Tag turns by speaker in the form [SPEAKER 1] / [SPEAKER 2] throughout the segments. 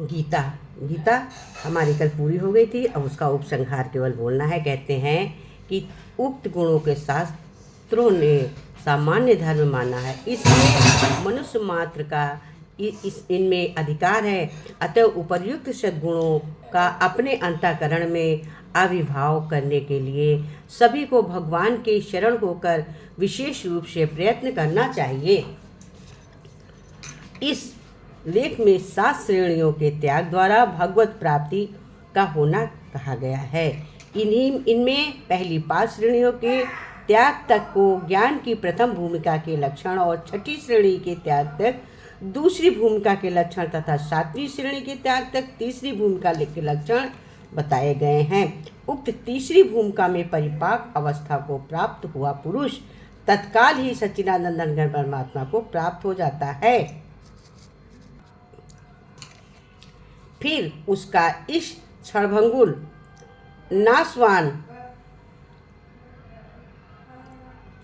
[SPEAKER 1] गीता गीता हमारी कल पूरी हो गई थी। अब उसका उपसंहार केवल बोलना है। कहते हैं कि उक्त गुणों के शास्त्रों ने सामान्य धर्म माना है, इसलिए मनुष्य मात्र का इनमें अधिकार है। अतः उपर्युक्त सद्गुणों का अपने अंतःकरण में आविर्भाव करने के लिए सभी को भगवान के शरण होकर विशेष रूप से प्रयत्न करना चाहिए। इस लेख में 7 श्रेणियों के त्याग द्वारा भगवत प्राप्ति का होना कहा गया है। इनमें पहली 5 श्रेणियों के त्याग तक को ज्ञान की प्रथम भूमिका के लक्षण और छठी श्रेणी के त्याग तक दूसरी भूमिका के लक्षण तथा 7वीं श्रेणी के त्याग तक तीसरी भूमिका के लक्षण बताए गए हैं। उक्त तीसरी भूमिका में परिपाक अवस्था को प्राप्त हुआ पुरुष तत्काल ही सच्चिदानंद घन परमात्मा को प्राप्त हो जाता है। फिर उसका इस क्षणभंगुर नाशवान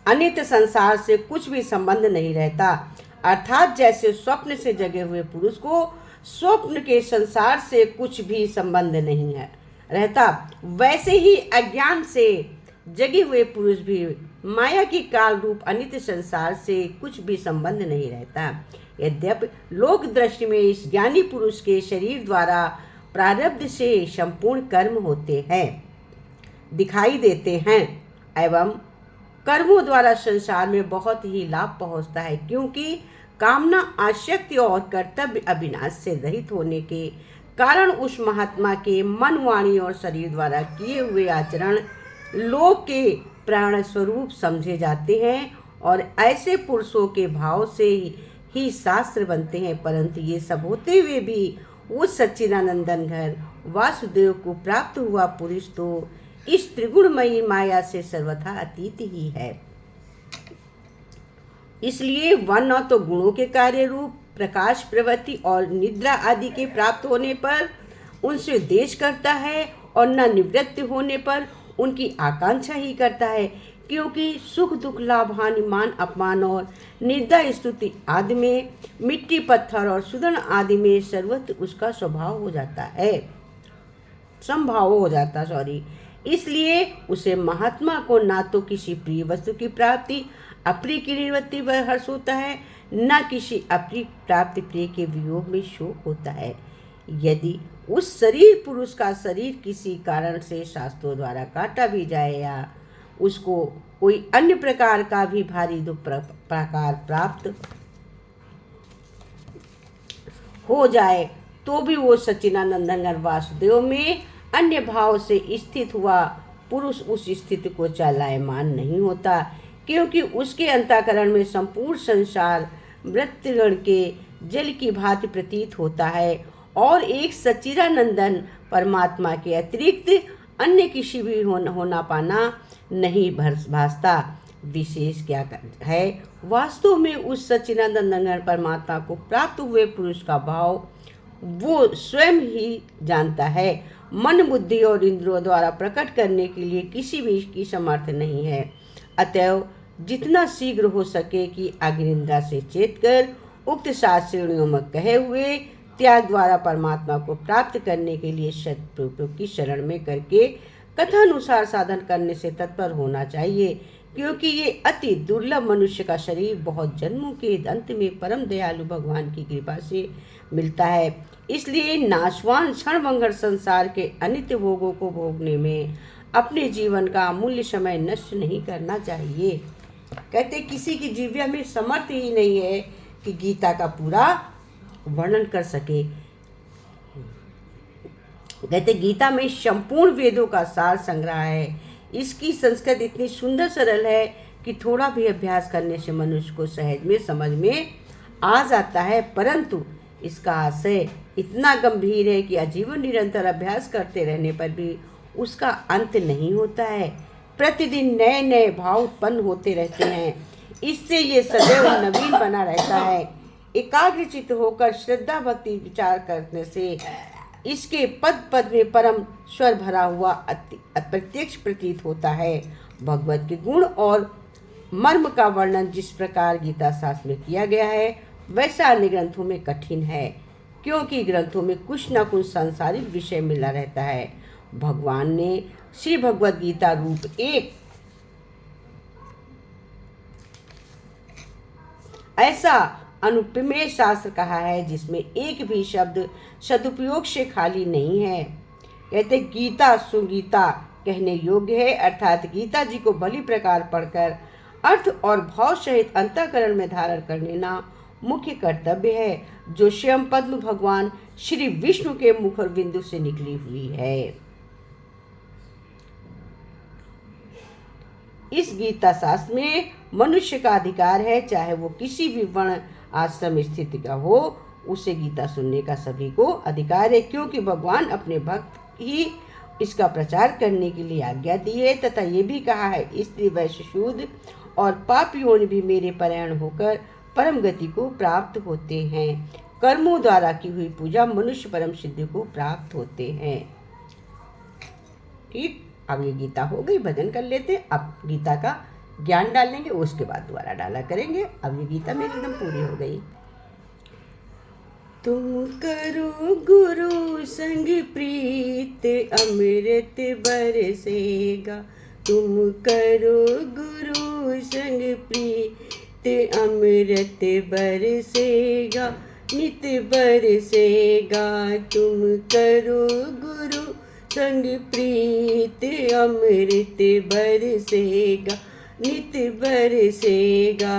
[SPEAKER 1] अनित्य संसार से कुछ भी संबंध नहीं रहता। अर्थात जैसे स्वप्न से जगे हुए पुरुष को स्वप्न के संसार से कुछ भी संबंध नहीं है रहता, वैसे ही अज्ञान से जगे हुए पुरुष भी माया की काल रूप अनित्य संसार से कुछ भी संबंध नहीं रहता। यद्यपि लोक दृष्टि में इस ज्ञानी पुरुष के शरीर द्वारा प्रारब्ध से संपूर्ण कर्म होते हैं, दिखाई देते हैं एवं कर्मों द्वारा संसार में बहुत ही लाभ पहुंचता है, क्योंकि कामना, आसक्ति और कर्तव्य अविनाश से रहित होने के कारण उस महात्मा के मन, वाणी और शरीर द्वारा किए हुए आचरण लोक के प्राण स्वरूप समझे जाते हैं और ऐसे पुरुषों के भाव से ही शास्त्र बनते हैं। परंतु ये सब होते हुए भी उस सच्चिदानंदन घर वासुदेव को प्राप्त हुआ पुरुष तो इस त्रिगुणमयी माया से सर्वथा अतीत ही है। इसलिए वह न तो गुणों के कार्य रूप प्रकाश, प्रवृत्ति और निद्रा आदि के प्राप्त होने पर उनसे द्वेष करता है और न निवृत्त होने पर उनकी आकांक्षा ही करता है, क्योंकि सुख दुख, लाभ हानि, मान अपमान और निंदा स्तुति आदि में, मिट्टी पत्थर और सुदन आदि में सर्वत्र उसका स्वभाव हो जाता है, संभाव हो जाता इसलिए उसे महात्मा को ना तो किसी प्रिय वस्तु की प्राप्ति, अप्रिय की निवृत्ति पर हर्ष होता है, न किसी अप्रिय प्राप्ति प्रिय के वियोग में शोक होता है। यदि उस शरीर पुरुष का शरीर किसी कारण से शास्त्रों द्वारा काटा भी जाए या उसको कोई अन्य प्रकार का भी भारी दुख प्रकार प्राप्त हो जाए, तो भी वो सच्चिदानंद वासुदेव में अन्य भाव से स्थित हुआ पुरुष उस स्थिति को चलायमान नहीं होता, क्योंकि उसके अंतःकरण में संपूर्ण संसार मृत्युगण के जल की भांति प्रतीत होता है और एक सच्चिदानंदन परमात्मा के अतिरिक्त अन्य किसी भी होना पाना नहीं भासता। विशेष क्या है, वास्तव में उस सच्चिदानंद परमात्मा को प्राप्त हुए पुरुष का भाव वो स्वयं ही जानता है। मन, बुद्धि और इंद्रियों द्वारा प्रकट करने के लिए किसी भी की समर्थ नहीं है। अतएव जितना शीघ्र हो सके कि अग्निद्रा से चेत कर उक्त 7 श्रेणियों में कहे हुए त्याग द्वारा परमात्मा को प्राप्त करने के लिए सत्पुरुषों की शरण में करके कथानुसार साधन करने से तत्पर होना चाहिए, क्योंकि ये अति दुर्लभ मनुष्य का शरीर बहुत जन्मों के अंत में परम दयालु भगवान की कृपा से मिलता है। इसलिए नाशवान क्षणभंगुर संसार के अनित्य भोगों को भोगने में अपने जीवन का अमूल्य समय नष्ट नहीं करना चाहिए। कहते किसी की जिह्वा में समर्थ ही नहीं है कि गीता का पूरा वर्णन कर सके। कहते गीता में संपूर्ण वेदों का सार संग्रह है। इसकी संस्कृत इतनी सुंदर सरल है कि थोड़ा भी अभ्यास करने से मनुष्य को सहज में समझ में आ जाता है, परंतु इसका आशय इतना गंभीर है कि आजीवन निरंतर अभ्यास करते रहने पर भी उसका अंत नहीं होता है। प्रतिदिन नए नए भाव उत्पन्न होते रहते हैं। इससे ये सदैव नवीन बना रहता है। एकाग्रचित्त होकर श्रद्धा भक्ति विचार करने से इसके पद पद में परम स्वर भरा हुआ अप्रत्यक्ष प्रतीत होता है। भगवत के गुण और मर्म का वर्णन जिस प्रकार गीता शास्त्र में किया गया है, वैसा अन्य ग्रंथों में कठिन है, क्योंकि ग्रंथों में कुछ न कुछ सांसारिक विषय मिला रहता है। भगवान ने श्री भगवद गीता रूप एक ऐसा अनुपमेय शास्त्र कहा है जिसमें एक भी शब्द सदुपयोग से खाली नहीं है। कहते गीता सुगीता कहने योग्य है, अर्थात गीता जी को भली प्रकार पढ़कर अर्थ और भाव सहित अंतःकरण में धारण कर लेना मुख्य कर्तव्य है, जो स्वयं पद्म भगवान श्री विष्णु के मुखर बिंदु से निकली हुई है। इस गीता शास्त्र में मनुष्य का अधिकार है, चाहे वो किसी भी वर्ण आश्रम स्थिति का हो, उसे गीता सुनने का सभी को अधिकार है, क्योंकि भगवान अपने भक्त ही इसका प्रचार करने के लिए आज्ञा दी है। तथा ये भी कहा है, स्त्री वैश्य शूद्र और पापियों भी मेरे परायण होकर परम गति को प्राप्त होते हैं। कर्मों द्वारा की हुई पूजा मनुष्य परम सिद्धि को प्राप्त होते हैं। ठीक, अब ये गीता हो गई, भजन कर लेते। अब गीता का ज्ञान डालेंगे, उसके बाद दोबारा डाला करेंगे। अब ये गीता मेरी एकदम पूरी हो गई। तुम करो गुरु संग प्रीत अमृत बरसेगा। तुम करो गुरु संग प्रीत अमृत बरसेगा, नित बरसेगा। तुम करो गुरु संग प्रीत अमृत बरसेगा, नित बरसेगा।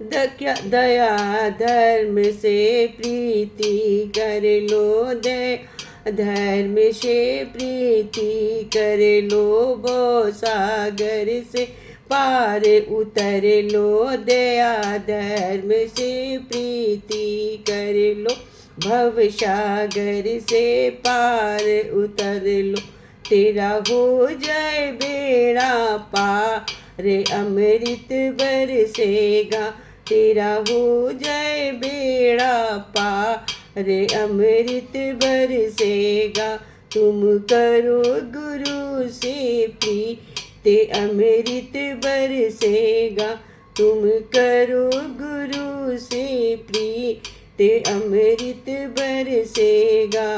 [SPEAKER 1] दया धर्म से प्रीति कर लो, दया धर्म से प्रीति कर लो। भव सागर से पार उतर लो, दया धर्म से प्रीति कर लो। भव सागर से पार उतर लो, तेरा हो जाए बेड़ा पार अमृत बरसेगा। तेरा हो जाए बेड़ा पार अमृत बरसेगा। तुम करो गुरु से प्रीत अमृत बरसेगा। तुम करो गुरु से प्रीत अमृत बरसेगा।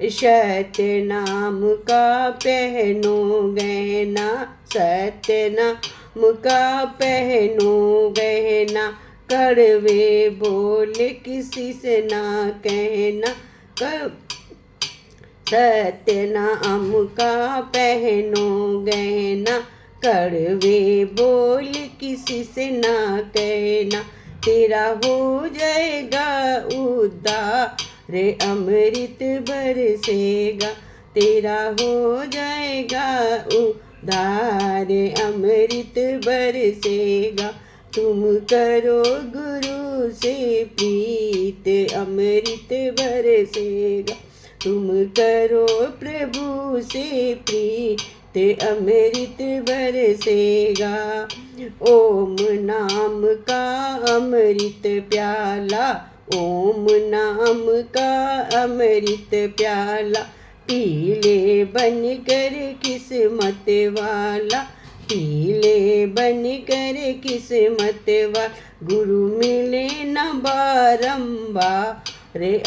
[SPEAKER 1] सत्य नाम का पहनो गहना, सत्य नाम का पहनो गहना। कड़वे बोल किसी से ना कहना, सत्य नाम का पहनो गहना। कड़वे बोल किसी से ना कहना, तेरा हो जाएगा उद्धार अमृत बरसेगा। तेरा हो जाएगा उद्धार अमृत बरसेगा। तुम करो गुरु से प्रीत अमृत बरसेगा। तुम करो प्रभु से प्रीत अमृत बरसेगा। ओम नाम का अमृत प्याला, ओम नाम का अमृत प्याला। पीले बन कर किस्मत वाला, पीले बन कर किस्मत वाला। गुरु मिले न बारंबार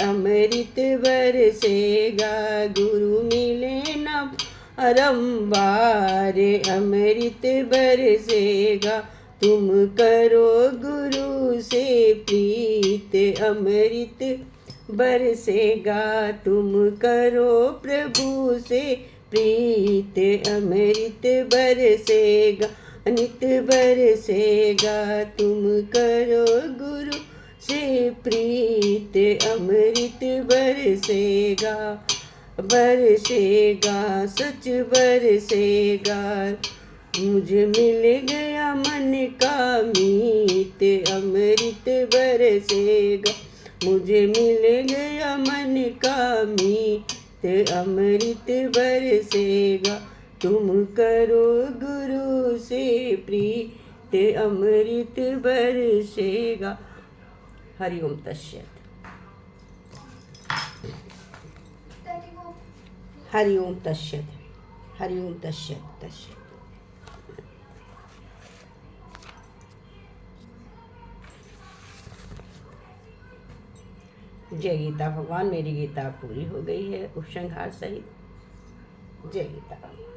[SPEAKER 1] अमृत बरसेगा। गुरु मिले न बारंबार अमृत बरसेगा। तुम करो गुरु से प्रीत अमृत बरसेगा। तुम करो प्रभु से प्रीत अमृत बरसेगा, नित बरसेगा। तुम करो गुरु से प्रीत अमृत बरसेगा, बरसेगा सच बरसेगा। मुझे मिल गया मन का मीत अमृत बरसेगा। मुझे मिल गया मन का मीत अमृत बरसेगा। तुम करो गुरु से प्रीत अमृत बरसेगा। हरि ओम तस्सत्। हरि ओम तस्सत्। हरि ओम तस्सत्। तस्सत्। जय गीता भगवान। मेरी गीता पूरी हो गई है उपसंहार सहित। जय गीता भगवान।